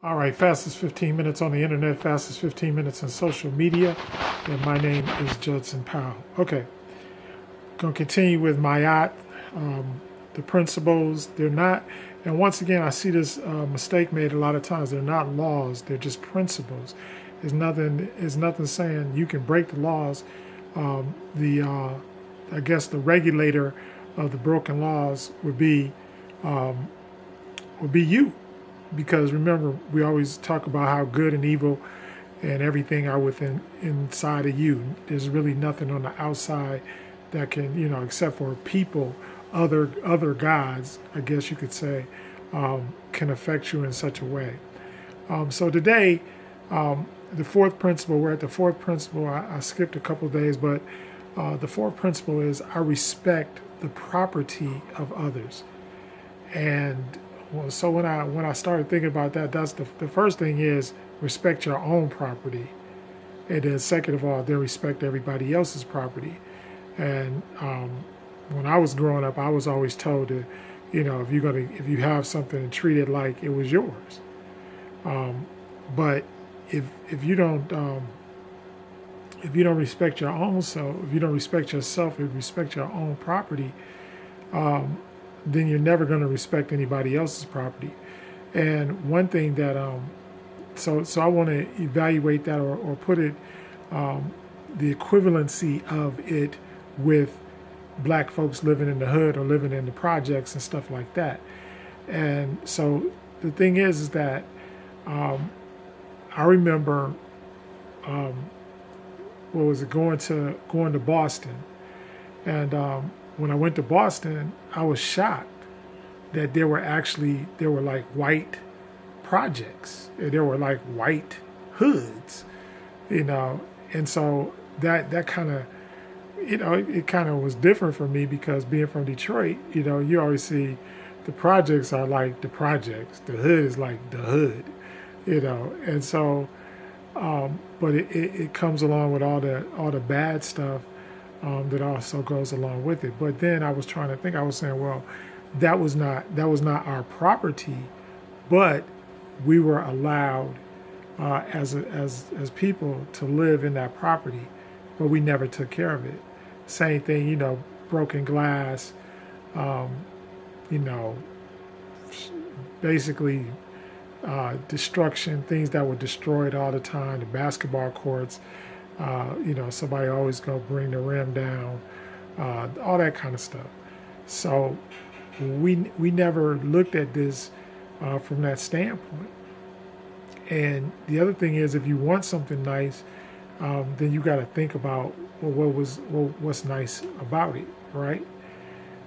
All right, fastest 15 minutes on the internet, fastest 15 minutes on social media, and my name is Judson Powell. Okay, going to continue with Mayat. The principles, they're not, and once again, I see this mistake made a lot of times. They're not laws, they're just principles. There's nothing saying you can break the laws. I guess the regulator of the broken laws would be you. Because remember, we always talk about how good and evil and everything are within inside of you. There's really nothing on the outside that can, except for people, other gods, I guess you could say, can affect you in such a way. So today, the fourth principle, we're at the fourth principle. I skipped a couple of days, but the fourth principle is I respect the property of others. And so when I started thinking about that, that's the first thing is respect your own property, and then second of all, then respect everybody else's property. And when I was growing up, I was always told to, if you have something, treat it like it was yours. But if you don't respect your own self, if you don't respect yourself, if you respect your own property, then you're never going to respect anybody else's property. And one thing that, so I want to evaluate that or put it, the equivalency of it with black folks living in the hood or living in the projects and stuff like that. And so the thing is that I remember, going to Boston, and when I went to Boston, I was shocked that there were like white projects. There were like white hoods, and so that kind of, it kind of was different for me because being from Detroit, you always see the projects are like the projects, the hood is like the hood, and so, but it comes along with all the bad stuff. That also goes along with it. But then I was trying to think. I was saying, well, that was not our property, but we were allowed as people to live in that property, but we never took care of it. Same thing, broken glass, basically destruction, things that were destroyed all the time. The basketball courts. Somebody always go bring the rim down, all that kind of stuff. So we never looked at this from that standpoint. And the other thing is, if you want something nice, then you got to think about what's nice about it, right?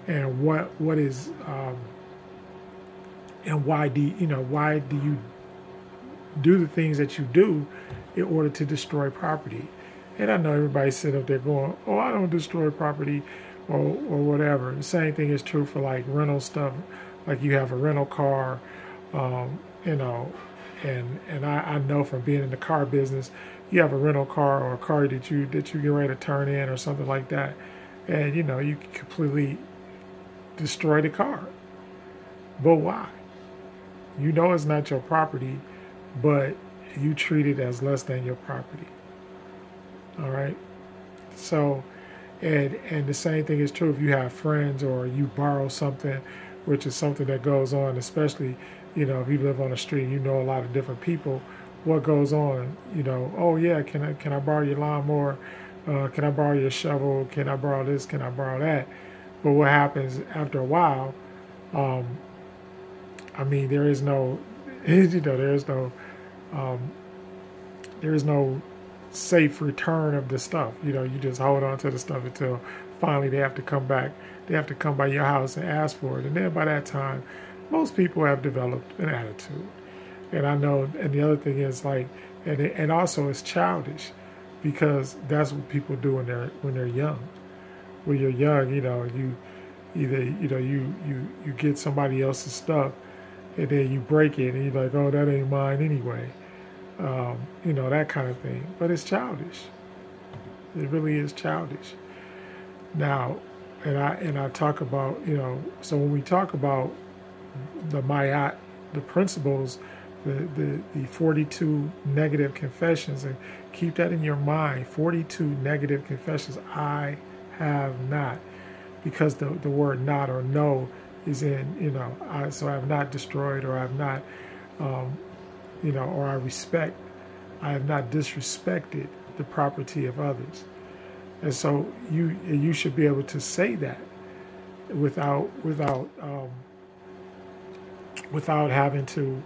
And what is and why do you do the things that you do in order to destroy property? And I know everybody sit up there going, oh, I don't destroy property or whatever. The same thing is true for like rental stuff. Like you have a rental car, and I know from being in the car business, you have a rental car or a car that you get ready to turn in or something like that. And, you completely destroy the car. But why? It's not your property, but you treat it as less than your property. All right. So, and the same thing is true if you have friends or you borrow something, which is something that goes on, especially, if you live on the street, a lot of different people, what goes on, oh yeah, can I borrow your lawnmower? Can I borrow your shovel? Can I borrow this? Can I borrow that? But what happens after a while, there is no, there is no safe return of the stuff. You just hold on to the stuff until finally they have to come back. They have to come by your house and ask for it. And then by that time, most people have developed an attitude. And I know, and the other thing is like, and also it's childish because that's what people do when they're young. When you're young, you either, you get somebody else's stuff and then you break it and you're like, oh, that ain't mine anyway. That kind of thing. But it's childish. It really is childish. Now, and I talk about, so when we talk about the Mayat, the principles the 42 negative confessions, and keep that in your mind. 42 negative confessions. I have not, because the word not or no is in, so I have not destroyed, or I have not, or I have not disrespected the property of others. And so you should be able to say that without having to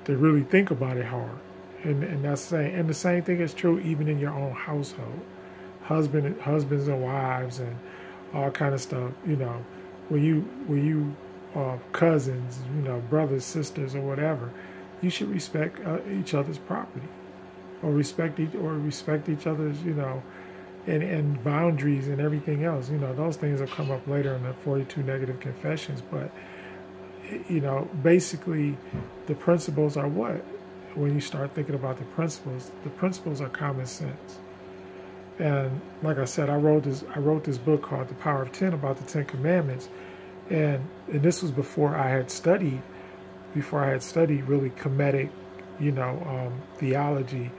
really think about it hard. And that's saying, and the same thing is true even in your own household, husbands and wives and all kind of stuff. When you cousins, brothers, sisters, or whatever, you should respect each other's property, or respect each other's, and boundaries and everything else. Those things will come up later in the 42 negative confessions. But basically, the principles are what? When you start thinking about the principles are common sense. And like I said, I wrote this book called The Power of 10 about the 10 Commandments, and this was before I had studied really Kemetic, theology,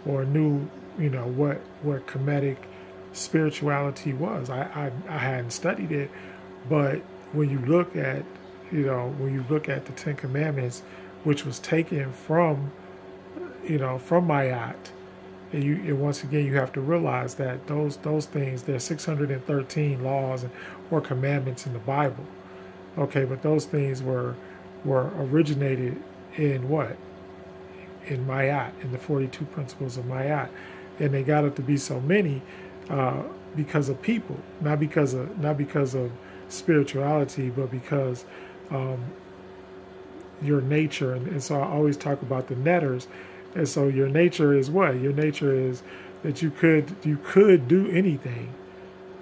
or knew, what Kemetic spirituality was. I hadn't studied it, but when you look at the 10 Commandments, which was taken from Mayat, and once again you have to realize that those things, there's 613 laws or commandments in the Bible. Okay, but those things were originated in what? In Mayat, in the 42 principles of Mayat, and they got up to be so many because of people, not because of spirituality, but because your nature. And so I always talk about the netters. And so your nature is what? Your nature is that you could do anything.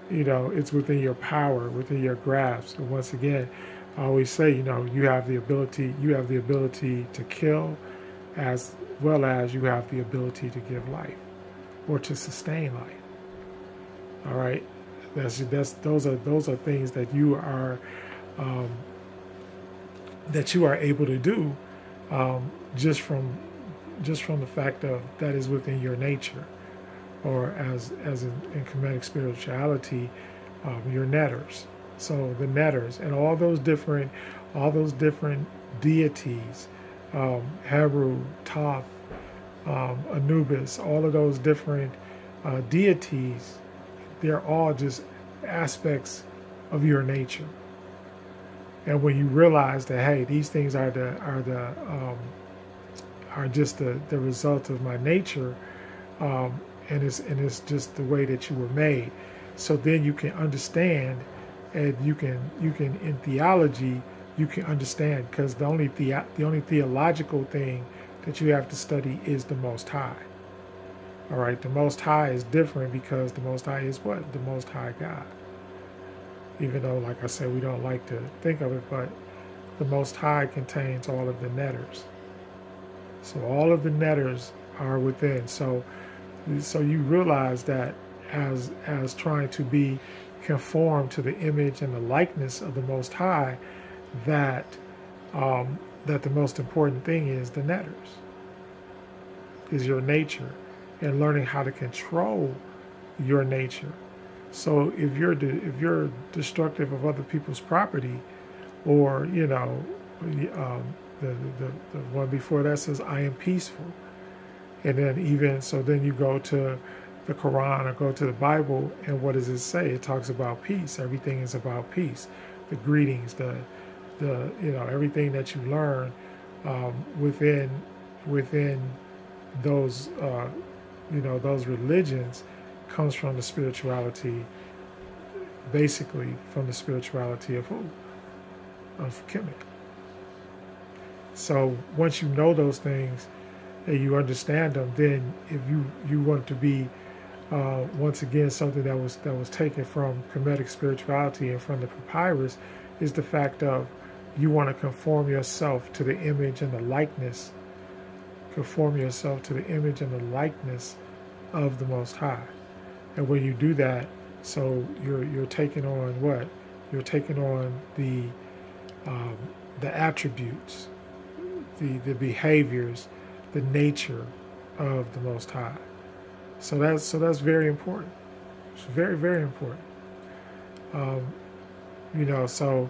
It's within your power, within your grasp. And once again, I always say, you have the ability to kill, as well as you have the ability to give life, or to sustain life. All right, those are things that you are able to do just from the fact of that is within your nature, or as in Kemetic spirituality, your netters. So the netters and all those different deities, Heru, Thoth, Anubis, all of those different deities, they're all just aspects of your nature. And when you realize that, hey, these things are just the result of my nature, and it's just the way that you were made. So then you can understand, and you can in theology you can understand, because the only theological thing that you have to study is the Most High. All right, the Most High is different because the Most High is what? The Most High God. Even though, like I said, we don't like to think of it, but the Most High contains all of the netters. So all of the netters are within. So you realize that as trying to be conformed to the image and the likeness of the Most High, that the most important thing is the netters, is your nature, and learning how to control your nature. So if you're destructive of other people's property, or the one before that says I am peaceful, and then you go to the Quran or go to the Bible, and what does it say? It talks about peace. Everything is about peace. The greetings, the everything that you learn within those those religions comes from the spirituality, basically from the spirituality of who? Of Kemet. So once you know those things and you understand them, then if you want to be once again something that was taken from Kemetic spirituality and from the papyrus, is the fact of you want to conform yourself to the image and the likeness. Conform yourself to the image and the likeness of the Most High. And when you do that, so you're taking on what? You're taking on the attributes, the behaviors, the nature of the Most High. So that's very important. It's very, very important. You know, so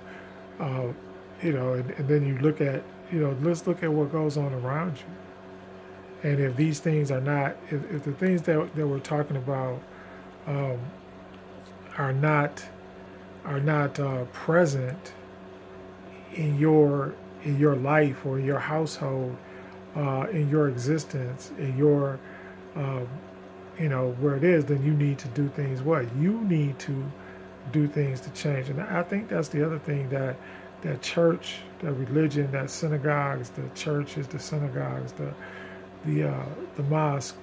you know, and then you look at, you know, let's look at what goes on around you. And if these things are not, if the things that we're talking about are not present in your life or in your household, in your existence, in your you know, where it is, then you need to do things. What you need to do things to change. And I think that's the other thing that church, that religion, that synagogues, the churches, the synagogues, the mosque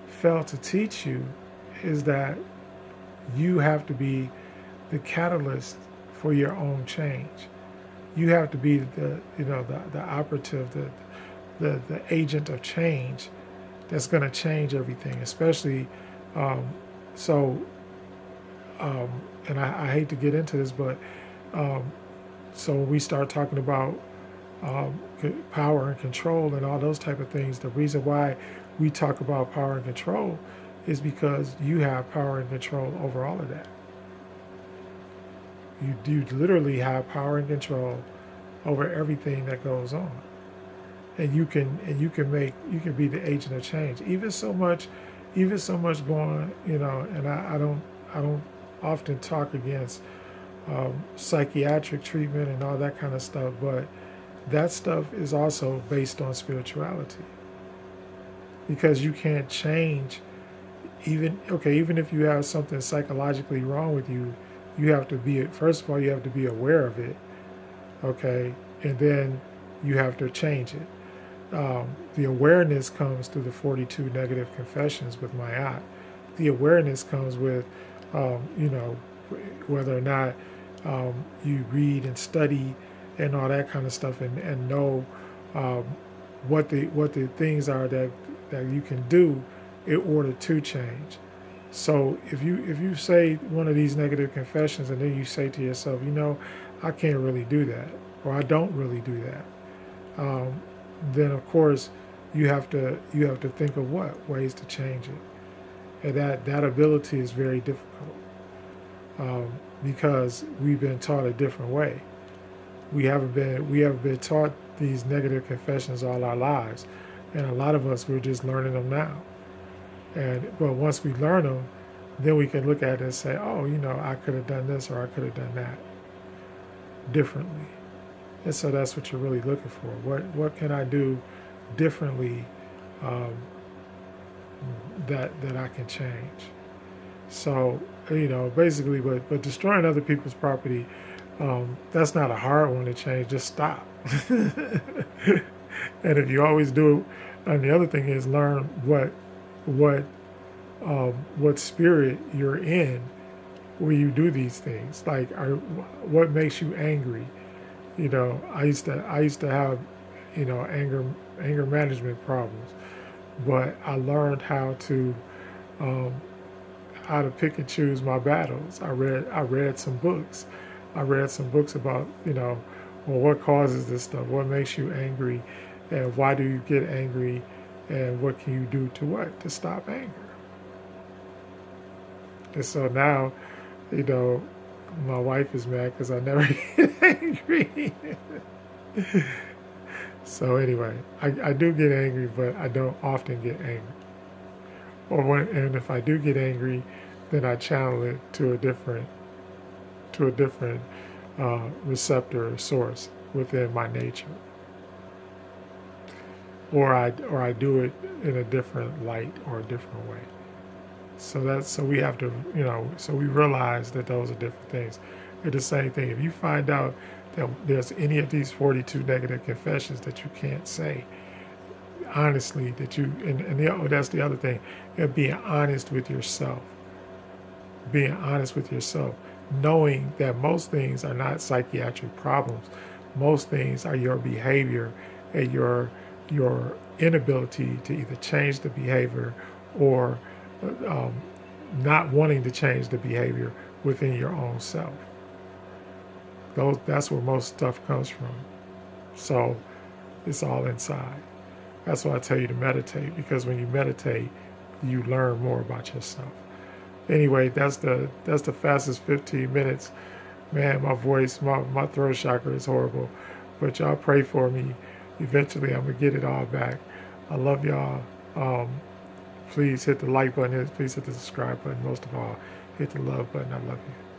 fail to teach you, is that you have to be the catalyst for your own change. You have to be the, you know, the operative, the agent of change that's going to change everything, especially and I hate to get into this, but so when we start talking about power and control and all those type of things, the reason why we talk about power and control is because you have power and control over all of that. You literally have power and control over everything that goes on, and you can be the agent of change. Even so much going, you know. And I don't often talk against psychiatric treatment and all that kind of stuff, but that stuff is also based on spirituality, because you can't change. Even if you have something psychologically wrong with you, you have to be, first of all, you have to be aware of it, okay, and then you have to change it. The awareness comes through the 42 negative confessions with Mayat. The awareness comes with, you know, whether or not you read and study and all that kind of stuff, and know what the things are that you can do in order to change. So if you say one of these negative confessions and then you say to yourself, you know, I can't really do that, or I don't really do that, then of course you have to think of what ways to change it, and that ability is very difficult, because we've been taught a different way. We haven't been taught these negative confessions all our lives, and a lot of us, we're just learning them now. But once we learn them, then we can look at it and say, oh, you know, I could have done this or I could have done that differently. And so that's what you're really looking for. What can I do differently that I can change? So, you know, basically, but destroying other people's property, that's not a hard one to change. Just stop. And if you always do it, and the other thing is learn what spirit you're in when you do these things. Like, what makes you angry? You know, I used to have, you know, anger management problems, but I learned how to pick and choose my battles. I read some books. I read some books about, you know, well, what causes this stuff? What makes you angry? And why do you get angry? And what can you do to stop anger? And so now, you know, my wife is mad because I never get angry. So anyway, I do get angry, but I don't often get angry. And if I do get angry, then I channel it to a different receptor or source within my nature. Or I do it in a different light or a different way. So we have to, you know, so we realize that those are different things. They're the same thing. If you find out that there's any of these 42 negative confessions that you can't say honestly, that's the other thing, being honest with yourself. Being honest with yourself, knowing that most things are not psychiatric problems. Most things are your behavior and your inability to either change the behavior or not wanting to change the behavior within your own self. That's where most stuff comes from. So, It's all inside. That's why I tell you to meditate, because when you meditate, you learn more about yourself. Anyway, that's the fastest 15 minutes. Man, my voice, my throat chakra is horrible. But y'all pray for me. Eventually, I'm going to get it all back. I love y'all. Please hit the like button. Please hit the subscribe button. Most of all, hit the love button. I love you.